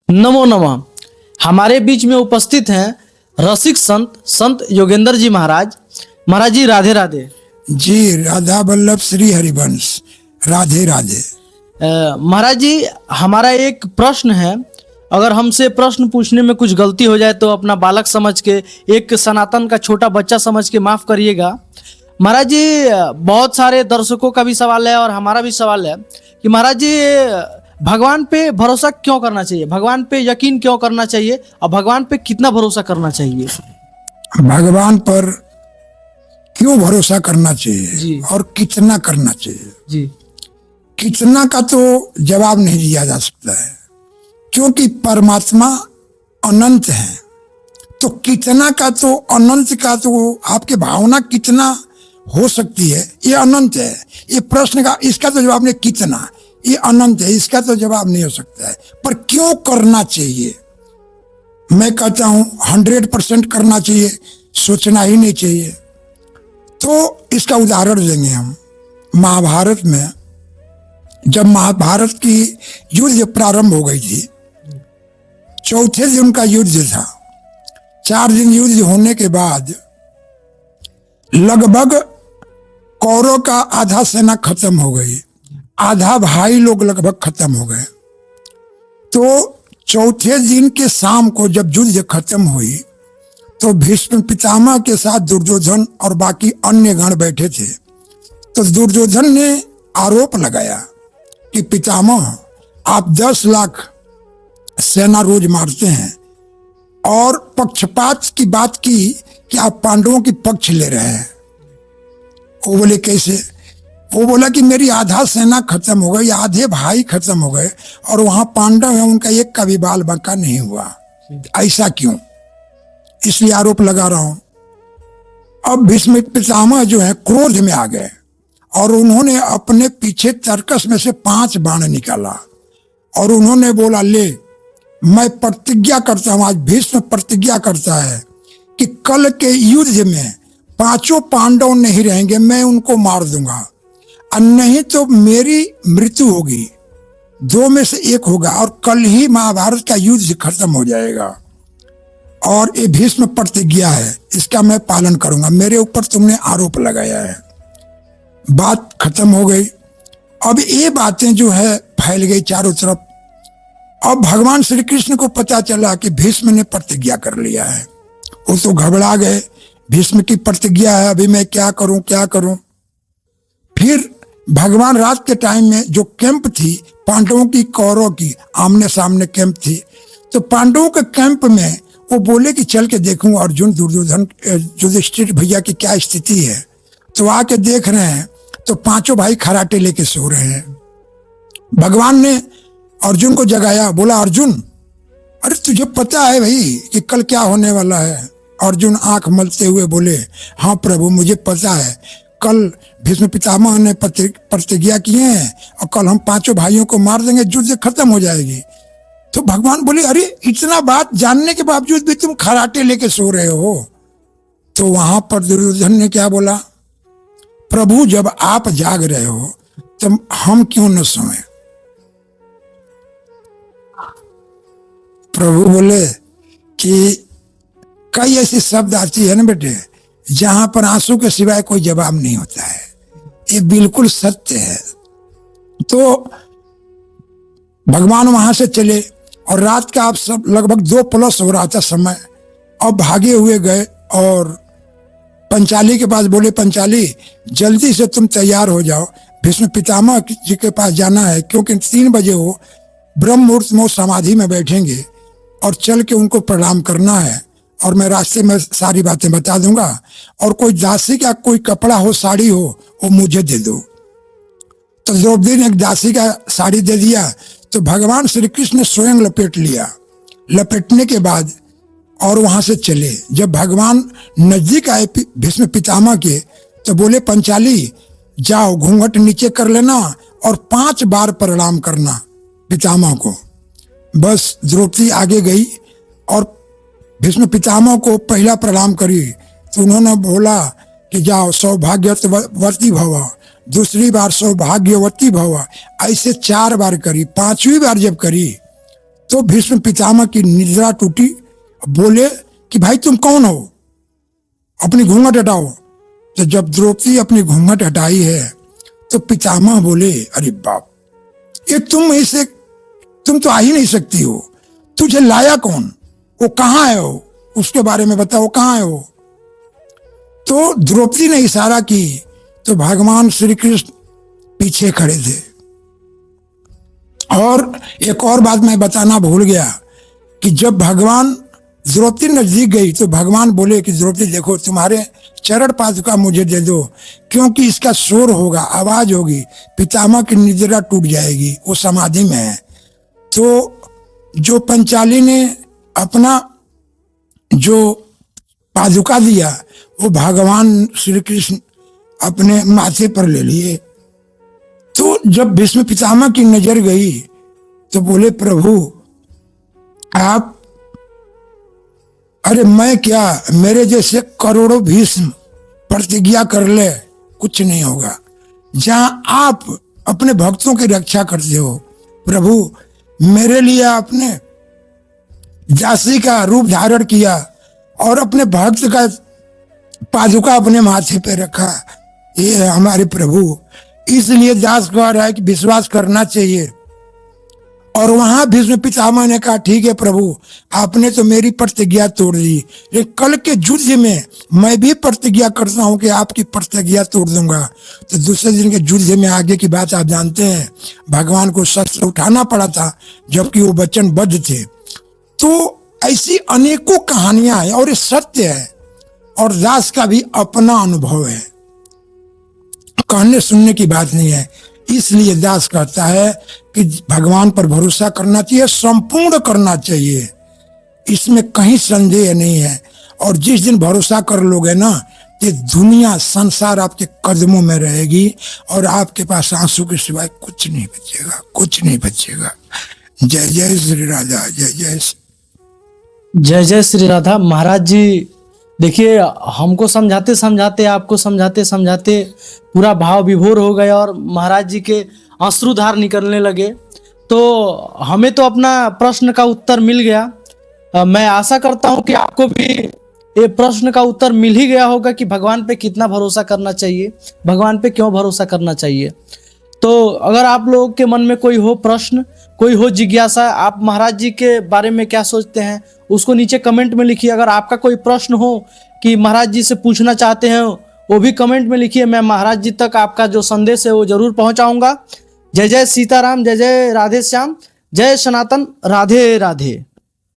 नमो नमः। हमारे बीच में उपस्थित हैं रसिक संत संत योगेंद्र जी महाराज। महाराज जी राधे राधे। जी राधा वल्लभ श्री हरिवंश राधे राधे। महाराज जी हमारा एक प्रश्न है, अगर हमसे प्रश्न पूछने में कुछ गलती हो जाए तो अपना बालक समझ के, एक सनातन का छोटा बच्चा समझ के माफ करिएगा। महाराज जी बहुत सारे दर्शकों का भी सवाल है और हमारा भी सवाल है कि महाराज जी भगवान पे भरोसा क्यों करना चाहिए, भगवान पे यकीन क्यों करना चाहिए और भगवान पे कितना भरोसा करना चाहिए? भगवान पर क्यों भरोसा करना जी। चाहिए और कितना करना चाहिए? जी कितना का तो जवाब नहीं दिया जा सकता है, क्योंकि परमात्मा अनंत है। तो कितना का तो अनंत का तो आपकी भावना कितना हो सकती है, ये अनंत है। ये प्रश्न का इसका तो जवाब नहीं, कितना ये अनंत है, इसका तो जवाब नहीं हो सकता है। पर क्यों करना चाहिए, मैं कहता हूं 100% करना चाहिए, सोचना ही नहीं चाहिए। तो इसका उदाहरण देंगे हम। महाभारत में जब महाभारत की युद्ध प्रारंभ हो गई थी, चौथे दिन का युद्ध था। 4 दिन युद्ध होने के बाद लगभग कौरव का आधा सेना खत्म हो गई, आधा भाई लोग लगभग खत्म हो गए। तो चौथे दिन के शाम को जब युद्ध खत्म हुई तो भीष्म पितामह के साथ दुर्योधन और बाकी अन्य गण बैठे थे। तो दुर्योधन ने आरोप लगाया कि पितामह आप 10 लाख सेना रोज मारते हैं, और पक्षपात की बात की कि आप पांडवों की पक्ष ले रहे हैं। वो बोले कैसे? वो बोला कि मेरी आधा सेना खत्म हो गई, आधे भाई खत्म हो गए, और वहां पांडव है उनका एक का भी बाल बांका नहीं हुआ। ऐसा क्यों? इसलिए आरोप लगा रहा हूं। अब भीष्म पितामह जो है क्रोध में आ गए और उन्होंने अपने पीछे तर्कस में से 5 बाण निकाला और उन्होंने बोला, ले मैं प्रतिज्ञा करता हूं, आज भीष्म प्रतिज्ञा करता है कि कल के युद्ध में 5 पांडव नहीं रहेंगे, मैं उनको मार दूंगा, और नहीं तो मेरी मृत्यु होगी, 2 में से 1 होगा, और कल ही महाभारत का युद्ध खत्म हो जाएगा। और ये भीष्म प्रतिज्ञा है, इसका मैं पालन करूंगा, मेरे ऊपर तुमने आरोप लगाया है। बात खत्म हो गई। अब ये बातें जो है फैल गई चारों तरफ। अब भगवान श्री कृष्ण को पता चला कि भीष्म ने प्रतिज्ञा कर लिया है। वो तो घबरा गए, भीष्म की प्रतिज्ञा है, अभी मैं क्या करूं क्या करूं। फिर भगवान रात के टाइम में जो कैंप थी पांडवों की कौरवों की आमने सामने कैंप थी, तो पांडवों के कैंप में वो बोले कि चल के देखूं अर्जुन दुर्योधन युधिष्ठिर भैया की क्या स्थिति है। तो आके देख रहे हैं तो 5 भाई खराटे लेके सो रहे हैं। भगवान ने अर्जुन को जगाया, बोला अर्जुन अरे तुझे पता है भाई कि कल क्या होने वाला है? अर्जुन आंख मलते हुए बोले, हाँ प्रभु मुझे पता है, कल भीष्म पितामह ने प्रतिज्ञा किए हैं और कल हम 5 भाइयों को मार देंगे, युद्ध खत्म हो जाएगी। तो भगवान बोले, अरे इतना बात जानने के बावजूद भी तुम खराटे लेके सो रहे हो? तो वहां पर दुर्योधन ने क्या बोला, प्रभु जब आप जाग रहे हो तो हम क्यों न सोए? प्रभु बोले कि कई ऐसी शब्द आती है ना बेटे, जहां पर आंसू के सिवाय कोई जवाब नहीं होता है। ये बिल्कुल सत्य है। तो भगवान वहां से चले और रात का आप सब लगभग 2+ हो रहा था समय। अब भागे हुए गए और पंचाली के पास बोले, पंचाली जल्दी से तुम तैयार हो जाओ, भीष्म पितामह जी के पास जाना है, क्योंकि 3 बजे वो ब्रह्म मुहूर्त में समाधि में बैठेंगे और चल के उनको प्रणाम करना है, और मैं रास्ते में सारी बातें बता दूंगा, और कोई दासी का कोई कपड़ा हो, साड़ी हो, वो मुझे दे दो। तो द्रौपदी ने एक दासी का साड़ी दे दिया। तो भगवान श्री कृष्ण ने स्वयं लपेट लिया। लपेटने के बाद और वहां से चले। जब भगवान नजदीक आए भीष्म पितामह के, तो बोले, पंचाली जाओ घूंघट नीचे कर लेना और 5 बार प्रणाम करना पितामह को। बस द्रौपदी आगे गई और भीष्म पितामह को पहला प्रणाम करी। तो उन्होंने बोला कि जाओ सौभाग्यवती भव, दूसरी बार सौभाग्यवती भव, ऐसे 4 बार करी। 5वीं बार जब करी तो भीष्म पितामह की निद्रा टूटी, बोले कि भाई तुम कौन हो, अपनी घूंघट हटाओ। तो जब द्रौपदी अपनी घूंघट हटाई है तो पितामह बोले, अरे बाप, ये तुम तो आ ही नहीं सकती हो, तुझे लाया कौन, वो कहाँ है, वो उसके बारे में बताओ, कहाँ है वो। तो द्रौपदी ने इशारा की तो भगवान श्री कृष्ण पीछे खड़े थे। और एक और बात मैं बताना भूल गया कि जब भगवान द्रौपदी नजदीक गई तो भगवान बोले कि द्रौपदी देखो, तुम्हारे चरण पादुका मुझे दे दो, क्योंकि इसका शोर होगा, आवाज होगी, पितामह की निद्रा टूट जाएगी, वो समाधि में है। तो जो पंचाली ने अपना जो पादुका दिया वो भगवान श्री कृष्ण अपने माथे पर ले लिए। तो जब भीष्म पितामह की नजर गई तो बोले, प्रभु आप, अरे मैं क्या, मेरे जैसे करोड़ों भीष्म प्रतिज्ञा कर ले, कुछ नहीं होगा। जहां आप अपने भक्तों की रक्षा करते हो, प्रभु मेरे लिए आपने दासी का रूप धारण किया और अपने भक्त का पादुका अपने माथे पे रखा, ये है हमारे प्रभु। इसलिए दास कह रहा है कि विश्वास करना चाहिए। और वहां भीष्म पितामह ने कहा, ठीक है प्रभु, आपने तो मेरी प्रतिज्ञा तोड़ दी, लेकिन कल के युद्ध में मैं भी प्रतिज्ञा करता हूं कि आपकी प्रतिज्ञा तोड़ दूंगा। तो दूसरे दिन के युद्ध में आगे की बात आप जानते हैं, भगवान को शस्त्र उठाना पड़ा था जबकि वो वचनबद्ध थे। तो ऐसी अनेकों कहानियां हैं और ये सत्य है और दास का भी अपना अनुभव है, कहने सुनने की बात नहीं है। इसलिए दास कहता है कि भगवान पर भरोसा करना चाहिए, संपूर्ण करना चाहिए, इसमें कहीं संदेह नहीं है। और जिस दिन भरोसा कर लोगे ना, ये दुनिया संसार आपके कदमों में रहेगी और आपके पास आंसू के सिवाय कुछ नहीं बचेगा, कुछ नहीं बचेगा। जय जय श्री राधा, जय जय जय जय श्री राधा। महाराज जी देखिए, हमको समझाते समझाते, आपको समझाते समझाते पूरा भाव विभोर हो गए और महाराज जी के अश्रुधार निकलने लगे। तो हमें तो अपना प्रश्न का उत्तर मिल गया। मैं आशा करता हूं कि आपको भी ये प्रश्न का उत्तर मिल ही गया होगा कि भगवान पे कितना भरोसा करना चाहिए, भगवान पे क्यों भरोसा करना चाहिए। तो अगर आप लोगों के मन में कोई हो प्रश्न, कोई हो जिज्ञासा, आप महाराज जी के बारे में क्या सोचते हैं, उसको नीचे कमेंट में लिखिए। अगर आपका कोई प्रश्न हो कि महाराज जी से पूछना चाहते हैं, वो भी कमेंट में लिखिए। मैं महाराज जी तक आपका जो संदेश है वो जरूर पहुंचाऊंगा। जय जय सीताराम, जय जय राधे श्याम, जय सनातन, राधे राधे।